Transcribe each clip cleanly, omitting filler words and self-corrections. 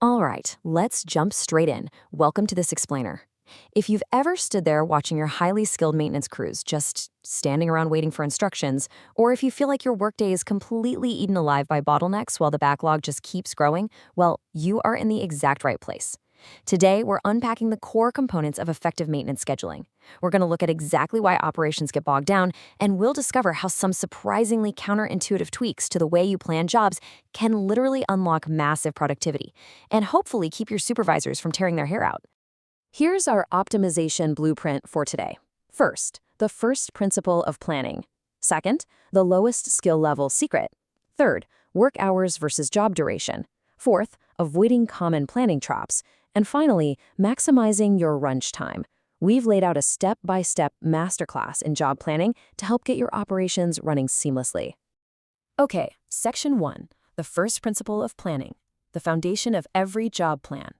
All right, let's jump straight in. Welcome to this explainer. If you've ever stood there watching your highly skilled maintenance crews just standing around waiting for instructions, or if you feel like your workday is completely eaten alive by bottlenecks while the backlog just keeps growing, well, you are in the exact right place. Today, we're unpacking the core components of effective maintenance scheduling. We're going to look at exactly why operations get bogged down, and we'll discover how some surprisingly counterintuitive tweaks to the way you plan jobs can literally unlock massive productivity and hopefully keep your supervisors from tearing their hair out. Here's our optimization blueprint for today. First, the first principle of planning. Second, the lowest skill level secret. Third, work hours versus job duration. Fourth, avoiding common planning traps. And finally, maximizing your crunch time. We've laid out a step-by-step masterclass in job planning to help get your operations running seamlessly. Okay, Section 1, the first principle of planning, the foundation of every job plan.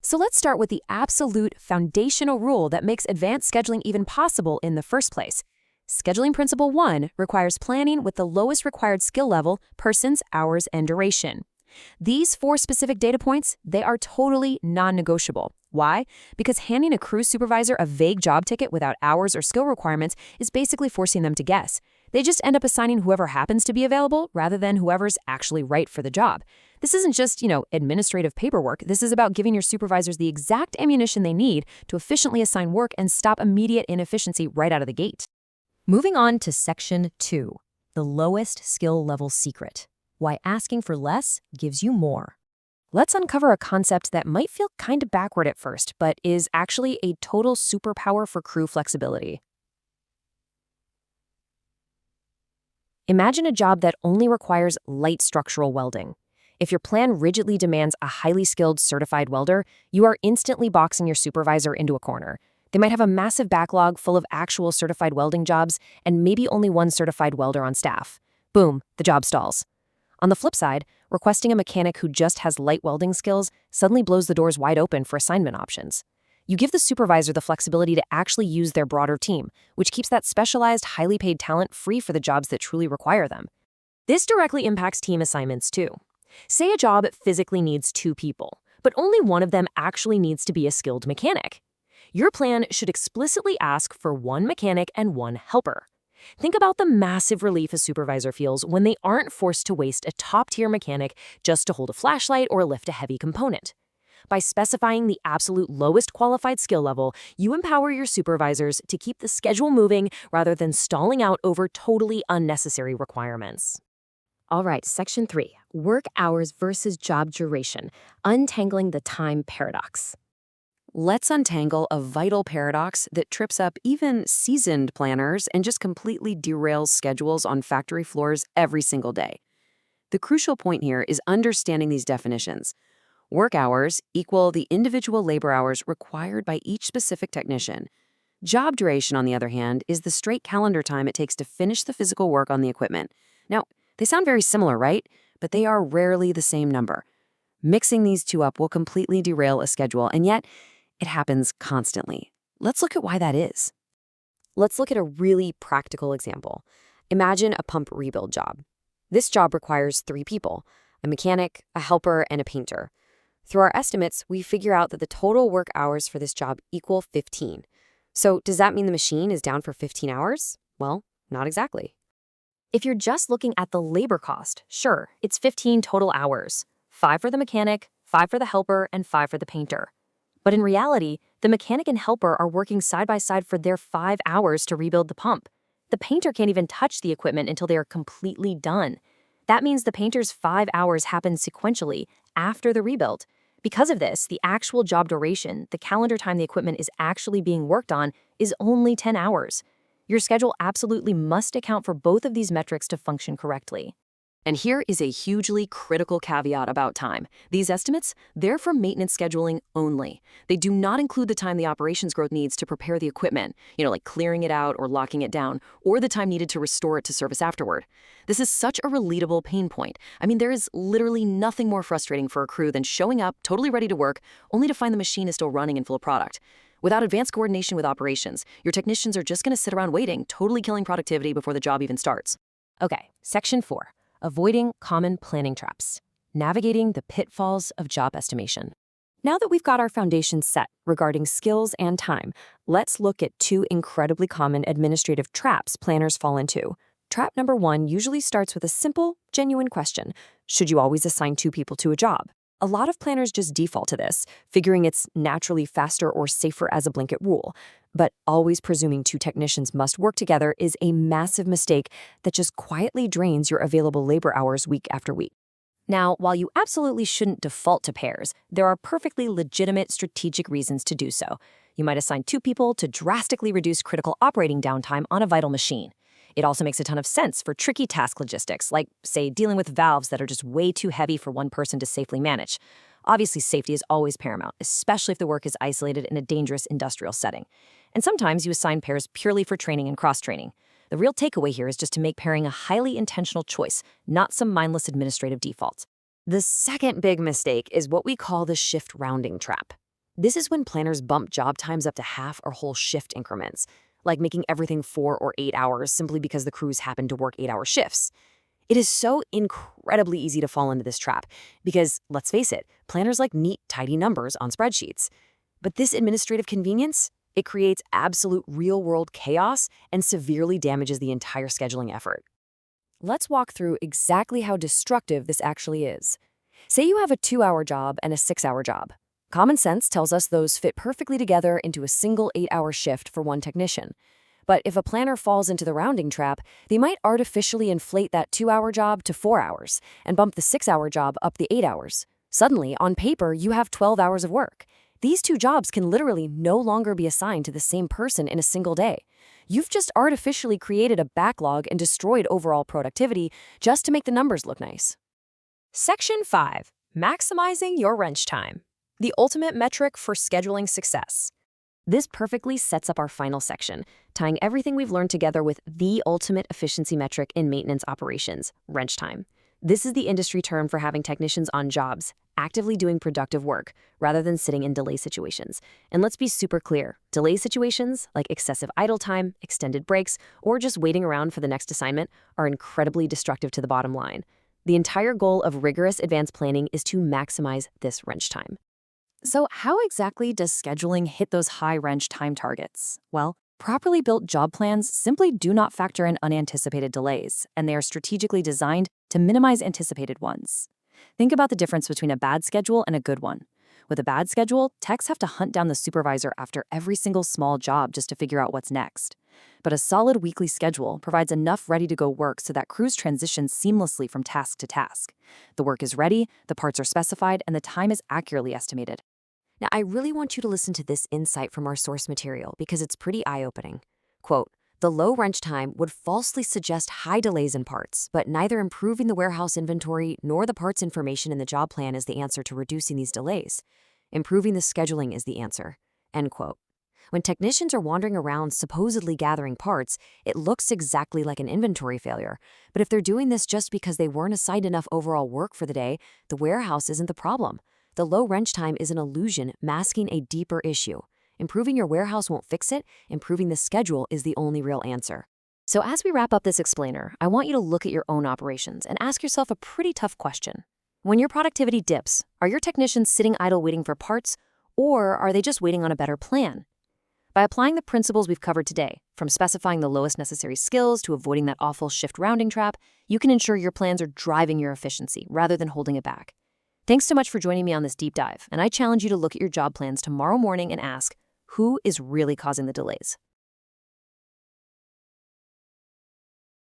So let's start with the absolute foundational rule that makes advanced scheduling even possible in the first place. Scheduling Principle 1 requires planning with the lowest required skill level, persons, hours, and duration. These 4 specific data points, they are totally non-negotiable. Why? Because handing a crew supervisor a vague job ticket without hours or skill requirements is basically forcing them to guess. They just end up assigning whoever happens to be available rather than whoever's actually right for the job. This isn't just, administrative paperwork. This is about giving your supervisors the exact ammunition they need to efficiently assign work and stop immediate inefficiency right out of the gate. Moving on to Section 2, the lowest skill level secret. Why asking for less gives you more. Let's uncover a concept that might feel kind of backward at first, but is actually a total superpower for crew flexibility. Imagine a job that only requires light structural welding. If your plan rigidly demands a highly skilled certified welder, you are instantly boxing your supervisor into a corner. They might have a massive backlog full of actual certified welding jobs and maybe only one certified welder on staff. Boom, the job stalls. On the flip side, requesting a mechanic who just has light welding skills suddenly blows the doors wide open for assignment options. You give the supervisor the flexibility to actually use their broader team, which keeps that specialized, highly paid talent free for the jobs that truly require them. This directly impacts team assignments too. Say a job physically needs 2 people, but only one of them actually needs to be a skilled mechanic. Your plan should explicitly ask for 1 mechanic and 1 helper. Think about the massive relief a supervisor feels when they aren't forced to waste a top-tier mechanic just to hold a flashlight or lift a heavy component. By specifying the absolute lowest qualified skill level, you empower your supervisors to keep the schedule moving rather than stalling out over totally unnecessary requirements. All right, Section 3, work hours versus job duration, untangling the time paradox. Let's untangle a vital paradox that trips up even seasoned planners and just completely derails schedules on factory floors every single day. The crucial point here is understanding these definitions. Work hours equal the individual labor hours required by each specific technician. Job duration, on the other hand, is the straight calendar time it takes to finish the physical work on the equipment. Now, they sound very similar, right? But they are rarely the same number. Mixing these two up will completely derail a schedule, and yet it happens constantly. Let's look at why that is. Let's look at a really practical example. Imagine a pump rebuild job. This job requires 3 people, a mechanic, a helper, and a painter. Through our estimates, we figure out that the total work hours for this job equal 15. So does that mean the machine is down for 15 hours? Well, not exactly. If you're just looking at the labor cost, sure, it's 15 total hours. 5 for the mechanic, 5 for the helper, and 5 for the painter. But in reality, the mechanic and helper are working side by side for their 5 hours to rebuild the pump. The painter can't even touch the equipment until they are completely done. That means the painter's 5 hours happen sequentially after the rebuild. Because of this, the actual job duration, the calendar time the equipment is actually being worked on, is only 10 hours. Your schedule absolutely must account for both of these metrics to function correctly. And here is a hugely critical caveat about time. These estimates, they're for maintenance scheduling only. They do not include the time the operations growth needs to prepare the equipment, like clearing it out or locking it down, or the time needed to restore it to service afterward. This is such a relatable pain point. There is literally nothing more frustrating for a crew than showing up totally ready to work, only to find the machine is still running and full of product. Without advanced coordination with operations, your technicians are just going to sit around waiting, totally killing productivity before the job even starts. Okay, Section 4. Avoiding common planning traps. navigating the pitfalls of job estimation. Now that we've got our foundation set regarding skills and time, let's look at two incredibly common administrative traps planners fall into. Trap number one usually starts with a simple, genuine question. Should you always assign two people to a job? A lot of planners just default to this, figuring it's naturally faster or safer as a blanket rule. But always presuming two technicians must work together is a massive mistake that just quietly drains your available labor hours week after week. Now, while you absolutely shouldn't default to pairs, there are perfectly legitimate strategic reasons to do so. You might assign two people to drastically reduce critical operating downtime on a vital machine. It also makes a ton of sense for tricky task logistics, like, say, dealing with valves that are just way too heavy for one person to safely manage. Obviously, safety is always paramount, especially if the work is isolated in a dangerous industrial setting. And sometimes you assign pairs purely for training and cross-training. The real takeaway here is just to make pairing a highly intentional choice, not some mindless administrative default. The second big mistake is what we call the shift rounding trap. This is when planners bump job times up to half or whole shift increments, like making everything 4 or 8 hours simply because the crews happen to work 8-hour shifts. It is so incredibly easy to fall into this trap because, let's face it, planners like neat, tidy numbers on spreadsheets. But this administrative convenience, it creates absolute real-world chaos and severely damages the entire scheduling effort. Let's walk through exactly how destructive this actually is. Say you have a 2-hour job and a 6-hour job. Common sense tells us those fit perfectly together into a single 8-hour shift for one technician. But if a planner falls into the rounding trap, they might artificially inflate that 2-hour job to 4 hours and bump the 6-hour job up the 8 hours. Suddenly, on paper, you have 12 hours of work. These two jobs can literally no longer be assigned to the same person in a single day. You've just artificially created a backlog and destroyed overall productivity just to make the numbers look nice. Section 5. Maximizing your wrench time. The ultimate metric for scheduling success. This perfectly sets up our final section, tying everything we've learned together with the ultimate efficiency metric in maintenance operations, wrench time. This is the industry term for having technicians on jobs, actively doing productive work, rather than sitting in delay situations. And let's be super clear, delay situations, like excessive idle time, extended breaks, or just waiting around for the next assignment, are incredibly destructive to the bottom line. The entire goal of rigorous advanced planning is to maximize this wrench time. So how exactly does scheduling hit those high wrench time targets? Well, properly built job plans simply do not factor in unanticipated delays, and they are strategically designed to minimize anticipated ones. Think about the difference between a bad schedule and a good one. With a bad schedule, techs have to hunt down the supervisor after every single small job just to figure out what's next. But a solid weekly schedule provides enough ready-to-go work so that crews transition seamlessly from task to task. The work is ready, the parts are specified, and the time is accurately estimated. Now, I really want you to listen to this insight from our source material because it's pretty eye-opening. Quote, "The low wrench time would falsely suggest high delays in parts, but neither improving the warehouse inventory nor the parts information in the job plan is the answer to reducing these delays. Improving the scheduling is the answer." End quote. When technicians are wandering around supposedly gathering parts, it looks exactly like an inventory failure. But if they're doing this just because they weren't assigned enough overall work for the day, the warehouse isn't the problem. The low wrench time is an illusion masking a deeper issue. Improving your warehouse won't fix it. Improving the schedule is the only real answer. So as we wrap up this explainer, I want you to look at your own operations and ask yourself a pretty tough question. When your productivity dips, are your technicians sitting idle waiting for parts, or are they just waiting on a better plan? By applying the principles we've covered today, from specifying the lowest necessary skills to avoiding that awful shift rounding trap, you can ensure your plans are driving your efficiency rather than holding it back. Thanks so much for joining me on this deep dive, and I challenge you to look at your job plans tomorrow morning and ask, who is really causing the delays?